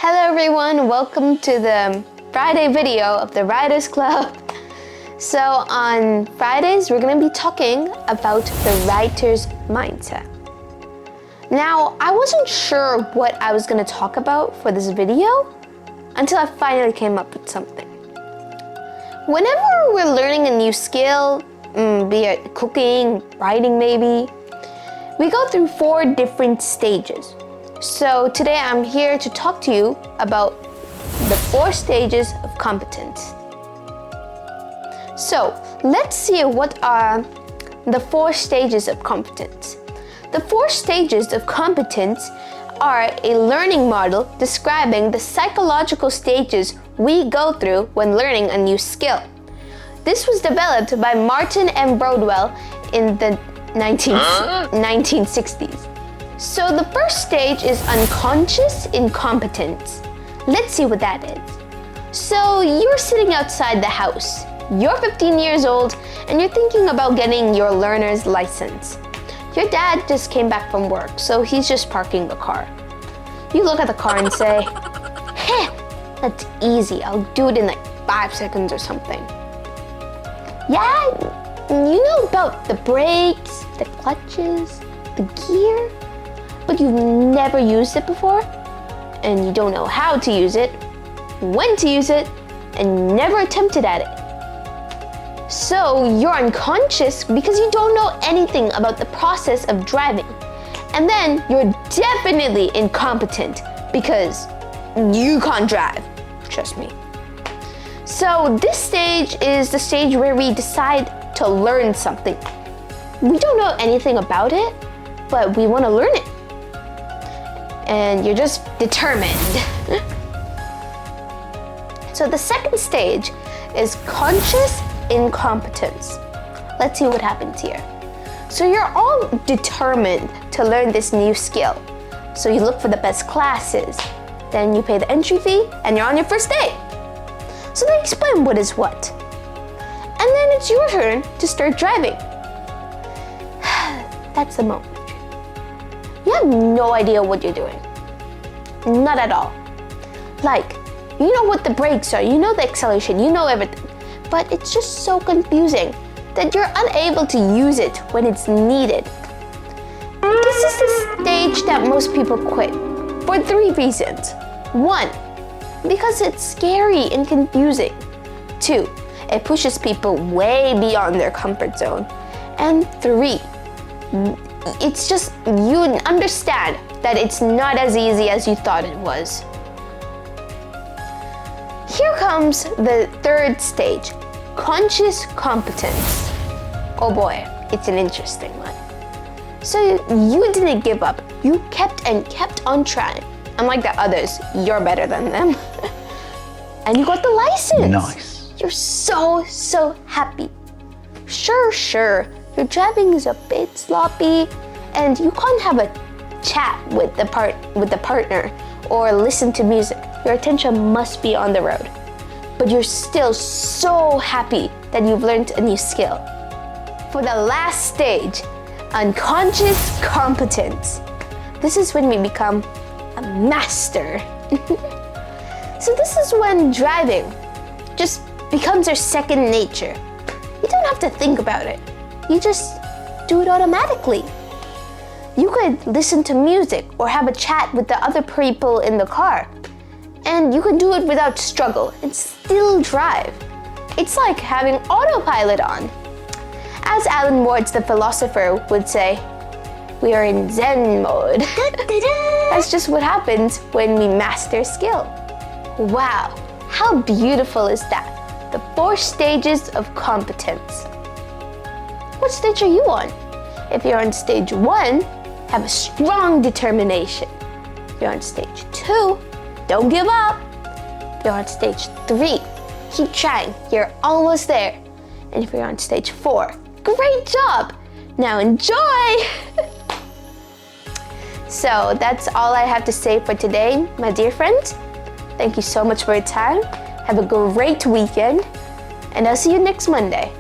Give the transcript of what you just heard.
Hello everyone, welcome to the Friday video of the Writers Club. So on Fridays, we're going to be talking about the writer's mindset. Now, I wasn't sure what I was going to talk about for this video until I finally came up with something. Whenever we're learning a new skill, be it cooking, writing maybe, we go through 4 different stages. So today I'm here to talk to you about the 4 stages of competence. So let's see what are the 4 stages of competence. The 4 stages of competence are a learning model describing the psychological stages we go through when learning a new skill. This was developed by Martin M. Broadwell in the 1960s. So the first stage is unconscious incompetence. Let's see what that is. So you're sitting outside the house. You're 15 years old and you're thinking about getting your learner's license. Your dad just came back from work, so he's just parking the car. You look at the car and say, "Heh, that's easy. I'll do it in like 5 seconds or something." Yeah, you know about the brakes, the clutches, the gear, but you've never used it before, and you don't know how to use it, when to use it, and never attempted at it. So you're unconscious because you don't know anything about the process of driving. And then you're definitely incompetent because you can't drive. Trust me. So this stage is the stage where we decide to learn something. We don't know anything about it, but we want to learn it. And you're just determined. So the second stage is conscious incompetence. Let's see what happens here. So you're all determined to learn this new skill. So you look for the best classes, then you pay the entry fee, and you're on your first day. So they explain what is what. And then it's your turn to start driving. That's the moment. You have no idea what you're doing. Not at all. Like, you know what the brakes are, you know the acceleration, you know everything. But it's just so confusing that you're unable to use it when it's needed. This is the stage that most people quit for 3 reasons. 1, because it's scary and confusing. 2, it pushes people way beyond their comfort zone. And 3, it's just you understand that it's not as easy as you thought it was. Here comes the 3rd stage, conscious competence. Oh boy, it's an interesting one. So you didn't give up. You kept on trying. Unlike the others, you're better than them. And you got the license. Nice. You're so happy. Sure, your driving is a bit sloppy and you can't have a chat with the partner or listen to music. Your attention must be on the road. But you're still so happy that you've learned a new skill. For the last stage, unconscious competence. This is when we become a master. So this is when driving just becomes our second nature. You don't have to think about it. You just do it automatically. You could listen to music or have a chat with the other people in the car. And you can do it without struggle and still drive. It's like having autopilot on. As Alan Watts, the philosopher, would say, we are in Zen mode. That's just what happens when we master a skill. Wow, how beautiful is that? The 4 stages of competence. What stage are you on? If you're on stage 1, have a strong determination. If you're on stage 2, don't give up. If you're on stage 3, keep trying. You're almost there. And if you're on stage 4, great job. Now enjoy. So that's all I have to say for today, my dear friends. Thank you so much for your time. Have a great weekend. And I'll see you next Monday.